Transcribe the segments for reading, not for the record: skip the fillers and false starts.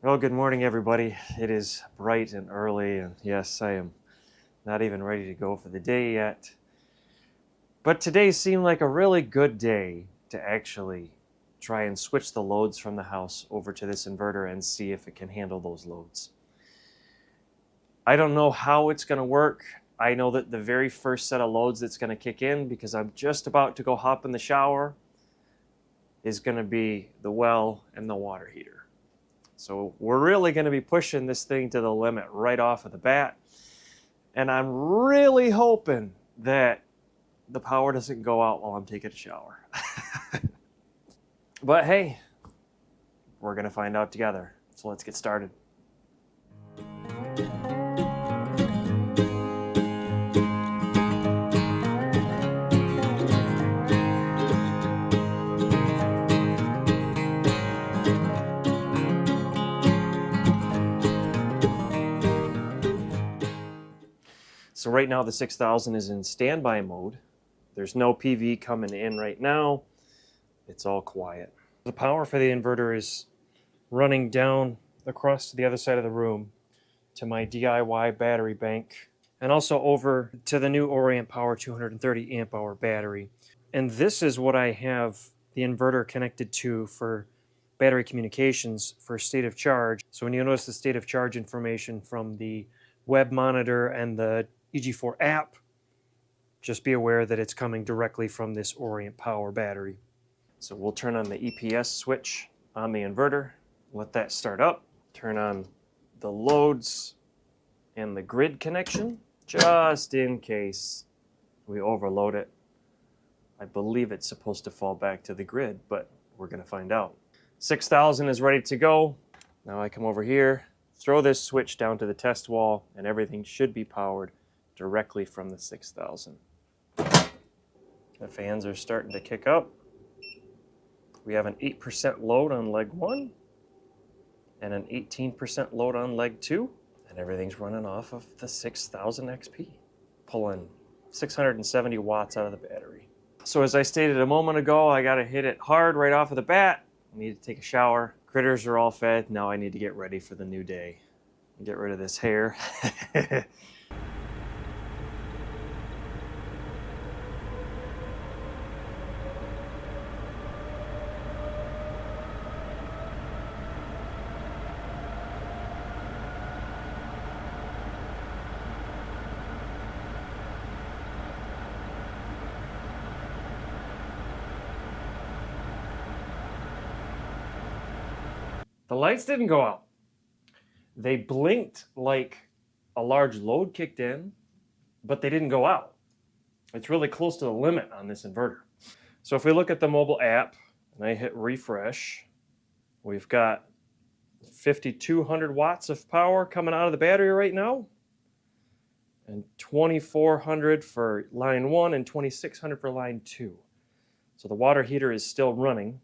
Well, good morning, everybody. It is bright and early, and yes, I am not even ready to go for the day yet. But today seemed like a really good day to actually try and switch the loads from the house over to this inverter and see if it can handle those loads. I don't know how it's going to work. I know that the very first set of loads that's going to kick in, because I'm just about to go hop in the shower, is going to be the well and the water heater. So we're really going to be pushing this thing to the limit right off of the bat. And I'm really hoping that the power doesn't go out while I'm taking a shower. But hey, we're going to find out together. So let's get started. So right now the 6000 is in standby mode. There's no PV coming in right now. It's all quiet. The power for the inverter is running down across to the other side of the room to my DIY battery bank, and also over to the new Orient Power 230 amp hour battery. And this is what I have the inverter connected to for battery communications for state of charge. So when you notice the state of charge information from the web monitor and the EG4 app, just be aware that it's coming directly from this Orient Power battery. So we'll turn on the EPS switch on the inverter, let that start up, turn on the loads and the grid connection, just in case we overload it. I believe it's supposed to fall back to the grid, but we're going to find out. 6000 is ready to go. Now I come over here, throw this switch down to the test wall, and everything should be powered directly from the 6000. The fans are starting to kick up. We have an 8% load on leg 1 and an 18% load on leg 2, and everything's running off of the 6000 XP, pulling 670 watts out of the battery. So as I stated a moment ago, I got to hit it hard right off of the bat. I need to take a shower. Critters are all fed. Now I need to get ready for the new day. Get rid of this hair. The lights didn't go out. They blinked like a large load kicked in, but they didn't go out. It's really close to the limit on this inverter. So if we look at the mobile app and I hit refresh, we've got 5,200 watts of power coming out of the battery right now, and 2,400 for line 1 and 2,600 for line 2. So the water heater is still running.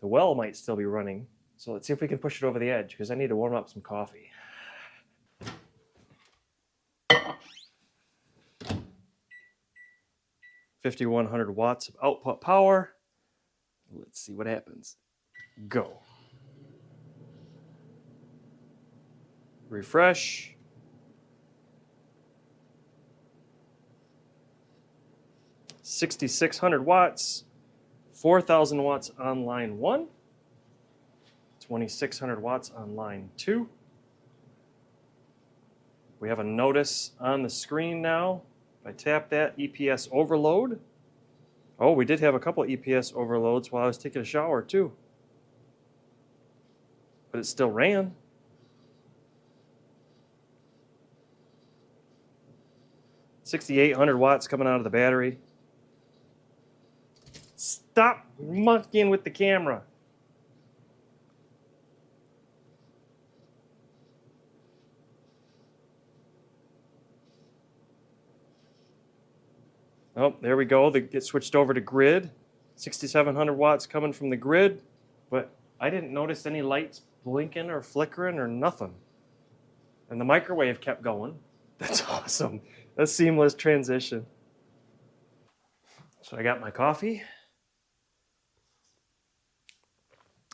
The well might still be running. So let's see if we can push it over the edge, because I need to warm up some coffee. $5,100 watts of output power. Let's see what happens. Go. Refresh. $6,600 watts, 4,000 watts on line 1, 2,600 watts on line 2. We have a notice on the screen now. If I tap that, EPS overload. Oh, we did have a couple EPS overloads while I was taking a shower too. But it still ran. $6,800 watts coming out of the battery. Stop monkeying with the camera. Oh, there we go. They get switched over to grid. 6,700 watts coming from the grid, but I didn't notice any lights blinking or flickering or nothing. And the microwave kept going. That's awesome. A seamless transition. So I got my coffee,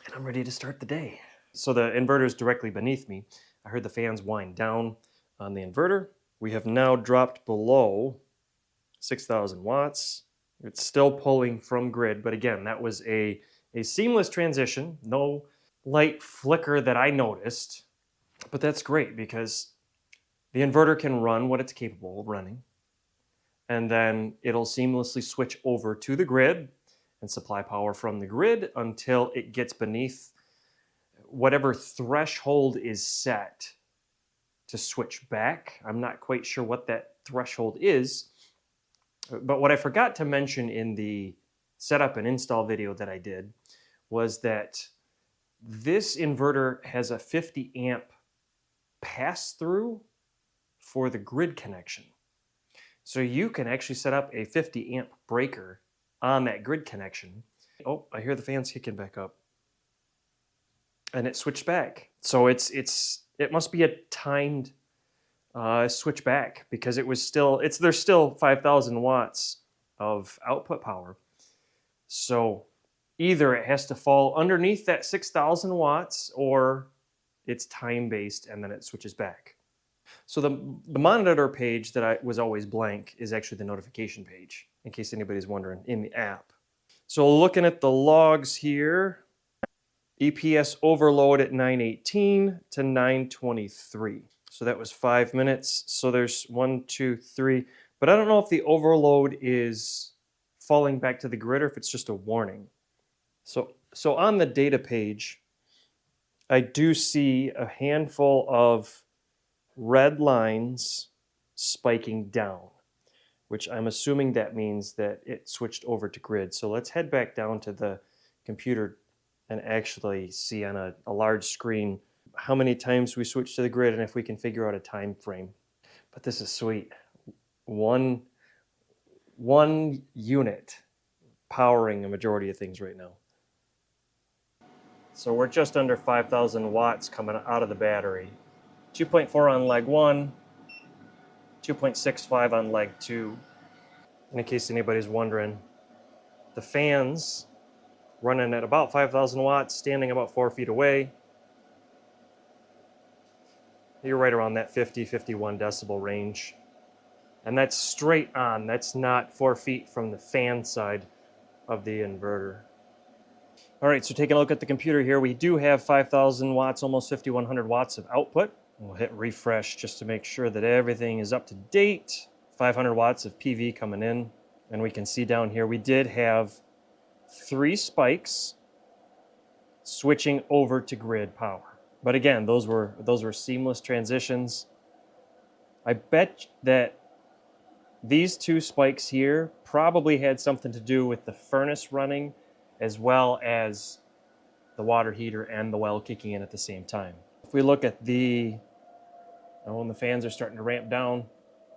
and I'm ready to start the day. So the inverter is directly beneath me. I heard the fans wind down on the inverter. We have now dropped below 6,000 watts. It's still pulling from grid, but again, that was a seamless transition. No light flicker that I noticed, but that's great because the inverter can run what it's capable of running, and then it'll seamlessly switch over to the grid and supply power from the grid until it gets beneath whatever threshold is set to switch back. I'm not quite sure what that threshold is, but what I forgot to mention in the setup and install video that I did was that this inverter has a 50 amp pass-through for the grid connection. So you can actually set up a 50 amp breaker on that grid connection. Oh, I hear the fans kicking back up. And it switched back. So it must be a timed switch back because there's still 5,000 watts of output power. So either it has to fall underneath that 6,000 watts or it's time-based and then it switches back. So the monitor page that was always blank is actually the notification page, in case anybody's wondering, in the app. So looking at the logs here, EPS overload at 9:18 to 9:23. So that was 5 minutes. So there's 1, 2, 3. But I don't know if the overload is falling back to the grid or if it's just a warning. So on the data page, I do see a handful of red lines spiking down, which I'm assuming that means that it switched over to grid. So let's head back down to the computer and actually see on a large screen how many times we switch to the grid and if we can figure out a time frame. But this is sweet. One unit powering a majority of things right now. So we're just under 5,000 watts coming out of the battery. 2.4 on leg 1, 2.65 on leg 2. And in case anybody's wondering, the fans running at about 5,000 watts, standing about 4 feet away. You're right around that 50, 51 decibel range. And that's straight on. That's not 4 feet from the fan side of the inverter. All right, so taking a look at the computer here, we do have 5,000 watts, almost 5,100 watts of output. We'll hit refresh just to make sure that everything is up to date. 500 watts of PV coming in. And we can see down here, we did have 3 spikes switching over to grid power. But again, those were seamless transitions. I bet that these 2 spikes here probably had something to do with the furnace running as well as the water heater and the well kicking in at the same time. If we look at when the fans are starting to ramp down,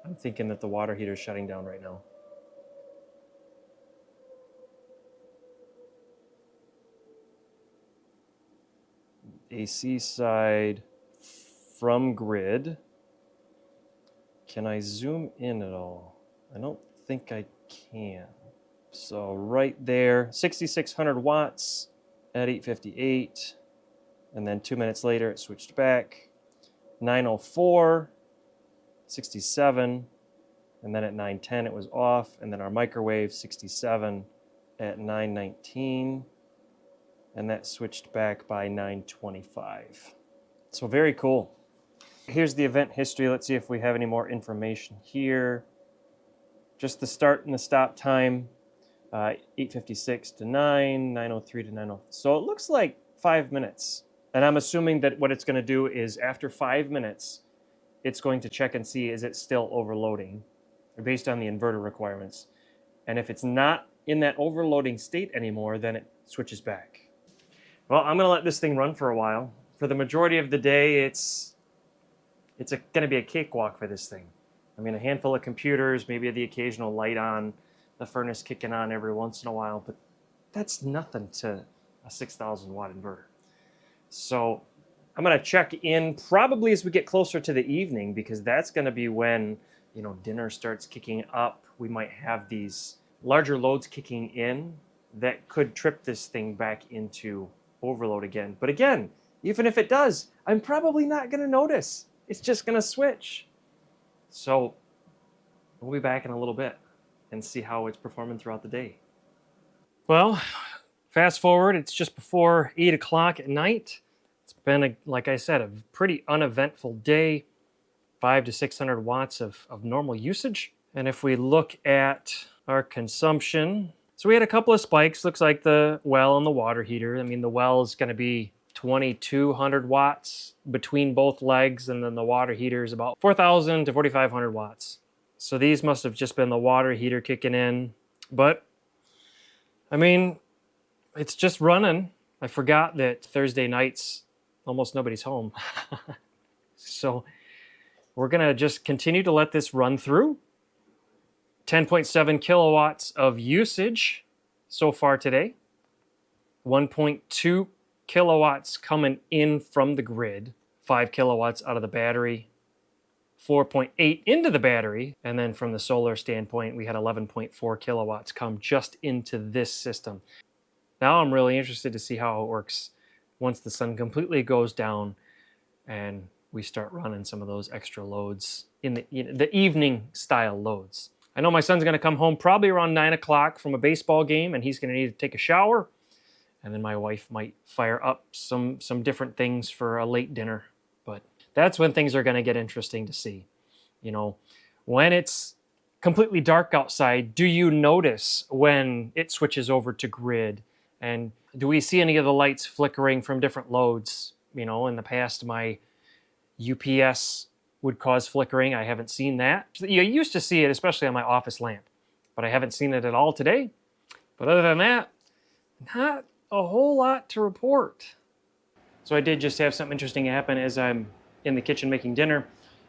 I'm thinking that the water heater is shutting down right now. AC side from grid. Can I zoom in at all? I don't think I can. So right there, 6,600 watts at 8:58. And then 2 minutes later, it switched back. 9:04, 67. And then at 9:10, it was off. And then our microwave, 67 at 9:19. And that switched back by 9:25. So very cool. Here's the event history. Let's see if we have any more information here. Just the start and the stop time, 8:56 to 9, 9:03 to 9:04. So it looks like 5 minutes. And I'm assuming that what it's going to do is after 5 minutes, it's going to check and see is it still overloading based on the inverter requirements. And if it's not in that overloading state anymore, then it switches back. Well, I'm going to let this thing run for a while. For the majority of the day, it's going to be a cakewalk for this thing. I mean, a handful of computers, maybe the occasional light on, the furnace kicking on every once in a while, but that's nothing to a 6,000 watt inverter. So I'm going to check in probably as we get closer to the evening because that's going to be when, dinner starts kicking up. We might have these larger loads kicking in that could trip this thing back into overload again. But again, Even if it does, I'm probably not going to notice. It's just going to switch. So we'll be back in a little bit and see how it's performing throughout the day. Well, fast forward, it's just before 8 o'clock at night. It's been, like I said, a pretty uneventful day. 500 to 600 watts of normal usage. And if we look at our consumption, so we had a couple of spikes. Looks like the well and the water heater. I mean, the well is going to be 2200 watts between both legs, and then the water heater is about 4000 to 4500 watts. So these must have just been the water heater kicking in. But, I mean, it's just running. I forgot that Thursday nights, almost nobody's home. So we're going to just continue to let this run through. 10.7 kilowatts of usage so far today. 1.2 kilowatts coming in from the grid. 5 kilowatts out of the battery. 4.8 into the battery. And then from the solar standpoint, we had 11.4 kilowatts come just into this system. Now I'm really interested to see how it works once the sun completely goes down and we start running some of those extra loads in the evening style loads. I know my son's going to come home probably around 9 o'clock from a baseball game, and he's going to need to take a shower. And then my wife might fire up some different things for a late dinner. But that's when things are going to get interesting to see. You know, when it's completely dark outside, do you notice when it switches over to grid? And do we see any of the lights flickering from different loads? You know, in the past, my UPS would cause flickering. I haven't seen that. You used to see it, especially on my office lamp, but I haven't seen it at all today. But other than that, not a whole lot to report. So I did just have something interesting happen as I'm in the kitchen making dinner.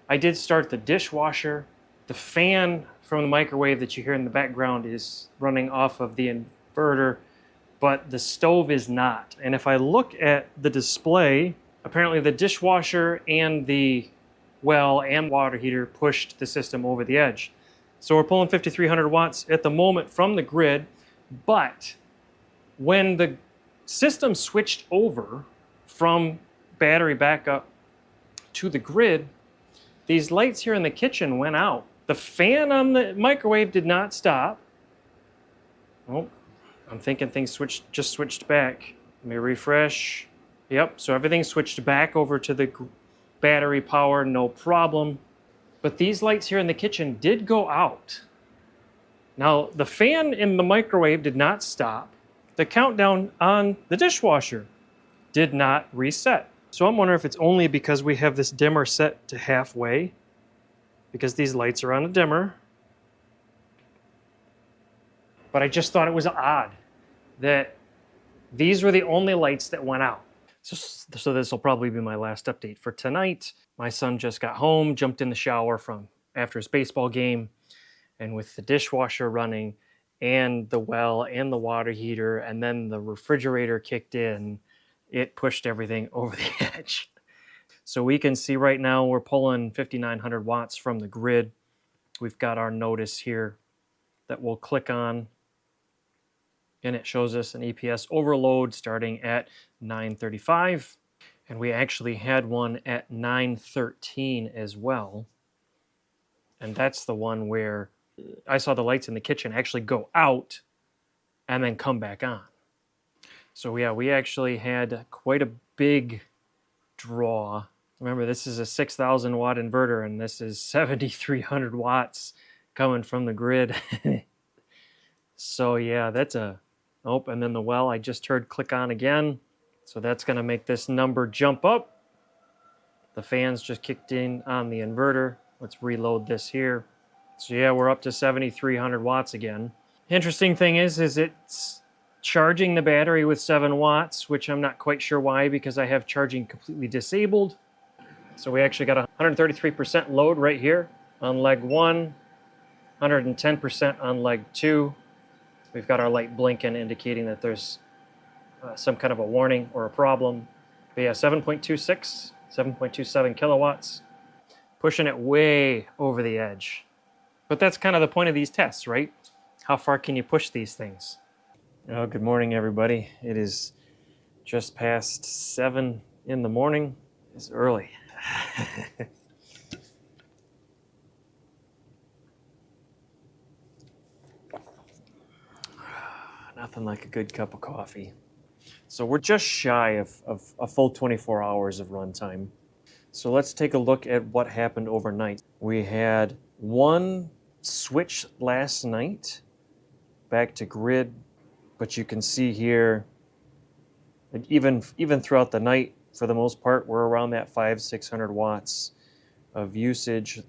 I did start the dishwasher. The fan from the microwave that you hear in the background is running off of the inverter, but the stove is not. And if I look at the display, apparently the dishwasher and the well and water heater pushed the system over the edge. So we're pulling 5,300 watts at the moment from the grid, but when the system switched over from battery backup to the grid, these lights here in the kitchen went out. The fan on the microwave did not stop. Oh, I'm thinking things just switched back. Let me refresh. Yep, so everything switched back over to the battery power, no problem. But these lights here in the kitchen did go out. Now, the fan in the microwave did not stop. The countdown on the dishwasher did not reset. So I'm wondering if it's only because we have this dimmer set to halfway, because these lights are on a dimmer. But I just thought it was odd that these were the only lights that went out. So this will probably be my last update for tonight. My son just got home, jumped in the shower from after his baseball game, and with the dishwasher running and the well and the water heater and then the refrigerator kicked in, it pushed everything over the edge. So we can see right now we're pulling 5,900 watts from the grid. We've got our notice here that we'll click on, and it shows us an EPS overload starting at 9:35. And we actually had one at 9:13 as well. And that's the one where I saw the lights in the kitchen actually go out and then come back on. So yeah, we actually had quite a big draw. Remember, this is a 6,000 watt inverter, and this is 7,300 watts coming from the grid. So yeah, that's a, oh, and then the well I just heard click on again. So that's gonna make this number jump up. The fans just kicked in on the inverter. Let's reload this here. So yeah, we're up to 7,300 watts again. Interesting thing is it's charging the battery with 7 watts, which I'm not quite sure why, because I have charging completely disabled. So we actually got 133% load right here on leg 1, 110% on leg 2. We've got our light blinking, indicating that there's some kind of a warning or a problem. But yeah, 7.26, 7.27 kilowatts, pushing it way over the edge. But that's kind of the point of these tests, right? How far can you push these things? Oh, good morning, everybody. It is just past 7 in the morning is early. Nothing like a good cup of coffee. So we're just shy of a full 24 hours of runtime. So let's take a look at what happened overnight. We had one switch last night back to grid, but you can see here, even throughout the night, for the most part, we're around that 500-600 watts of usage.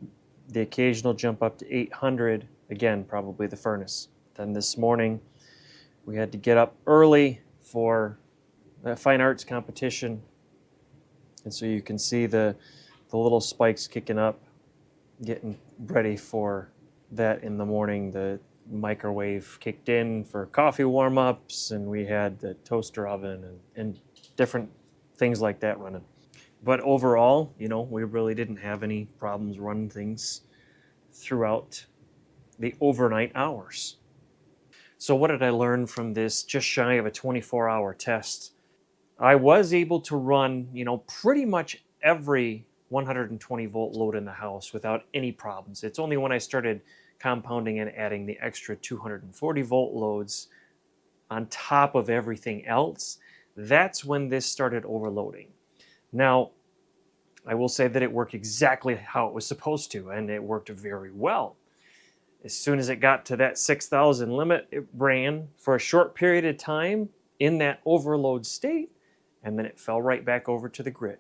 The occasional jump up to 800, again, probably the furnace. Then this morning, we had to get up early for a fine arts competition. And so you can see the little spikes kicking up, getting ready for that in the morning. The microwave kicked in for coffee warm-ups, and we had the toaster oven and different things like that running. But overall, we really didn't have any problems running things throughout the overnight hours. So what did I learn from this just shy of a 24-hour test? I was able to run, pretty much every 120 volt load in the house without any problems. It's only when I started compounding and adding the extra 240 volt loads on top of everything else, that's when this started overloading. Now, I will say that it worked exactly how it was supposed to, and it worked very well. As soon as it got to that 6,000 limit, it ran for a short period of time in that overload state, and then it fell right back over to the grid.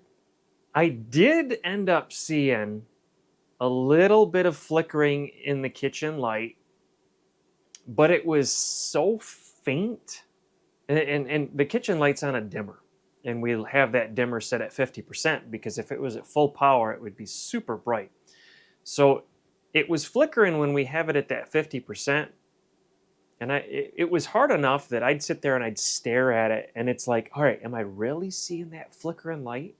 I did end up seeing a little bit of flickering in the kitchen light, but it was so faint. And the kitchen light's on a dimmer, and we'll have that dimmer set at 50% because if it was at full power, it would be super bright. So it was flickering when we have it at that 50%. And it was hard enough that I'd sit there and I'd stare at it, and it's like, all right, am I really seeing that flickering light?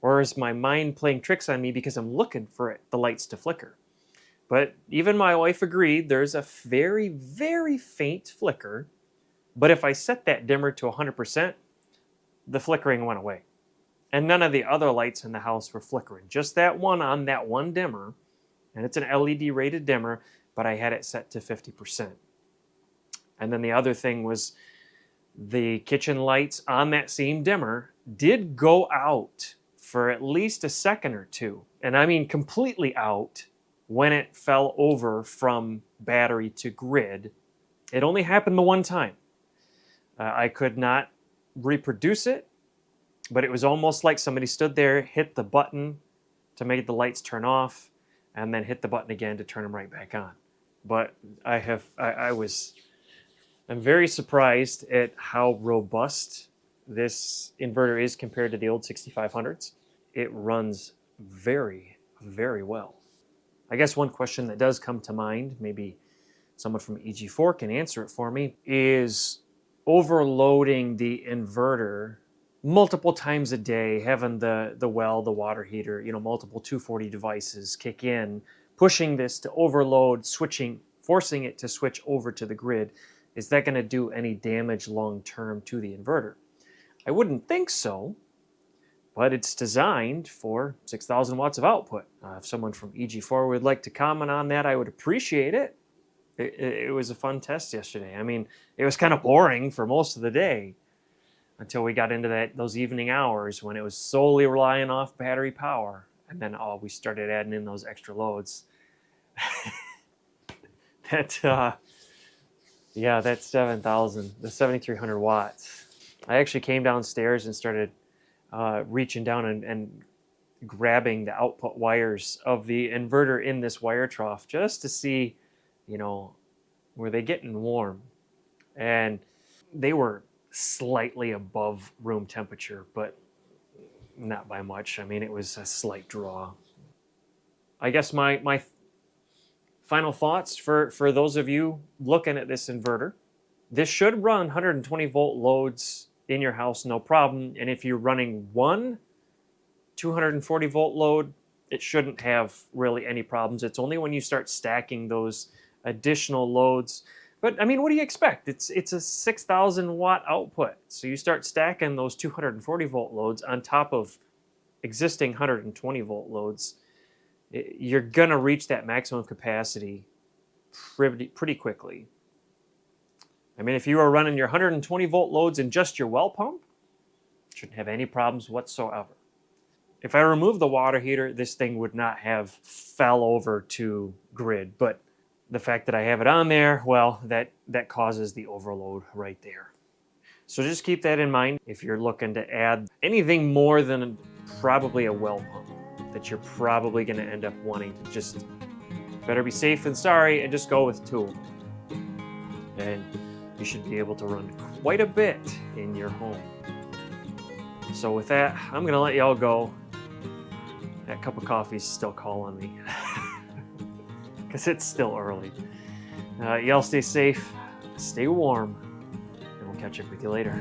Or is my mind playing tricks on me because I'm looking for the lights to flicker? But even my wife agreed there's a very, very faint flicker. But if I set that dimmer to 100%, the flickering went away. And none of the other lights in the house were flickering. Just that one on that one dimmer, and it's an LED rated dimmer, but I had it set to 50%. And then the other thing was the kitchen lights on that same dimmer did go out for at least a second or two. And I mean completely out when it fell over from battery to grid. It only happened the one time. I could not reproduce it, but it was almost like somebody stood there, hit the button to make the lights turn off, and then hit the button again to turn them right back on. But I'm very surprised at how robust this inverter is compared to the old 6500s. It runs very, very well. I guess one question that does come to mind, maybe someone from EG4 can answer it for me, is overloading the inverter multiple times a day, having the water heater, multiple 240 devices kick in, pushing this to overload, forcing it to switch over to the grid. Is that going to do any damage long-term to the inverter? I wouldn't think so, but it's designed for 6,000 watts of output. If someone from EG4 would like to comment on that, I would appreciate it. It was a fun test yesterday. I mean, it was kind of boring for most of the day until we got into those evening hours when it was solely relying off battery power. And then, we started adding in those extra loads. That's 7,000, the 7,300 watts. I actually came downstairs and started reaching down and grabbing the output wires of the inverter in this wire trough just to see, were they getting warm? And they were slightly above room temperature, but not by much. I mean, it was a slight draw. I guess my final thoughts for those of you looking at this inverter. This should run 120 volt loads in your house, no problem. And if you're running one 240 volt load, it shouldn't have really any problems. It's only when you start stacking those additional loads But I mean, what do you expect? It's a 6,000 watt output. So you start stacking those 240 volt loads on top of existing 120 volt loads, you're gonna reach that maximum capacity pretty quickly. I mean, if you were running your 120 volt loads in just your well pump, shouldn't have any problems whatsoever. If I remove the water heater, this thing would not have fell over to grid, but the fact that I have it on there, well, that causes the overload right there. So just keep that in mind if you're looking to add anything more than probably a well pump, that you're probably going to end up wanting to just better be safe than sorry and just go with two. And you should be able to run quite a bit in your home. So with that, I'm going to let y'all go. That cup of coffee's still calling me because it's still early. Y'all stay safe, stay warm, and we'll catch up with you later.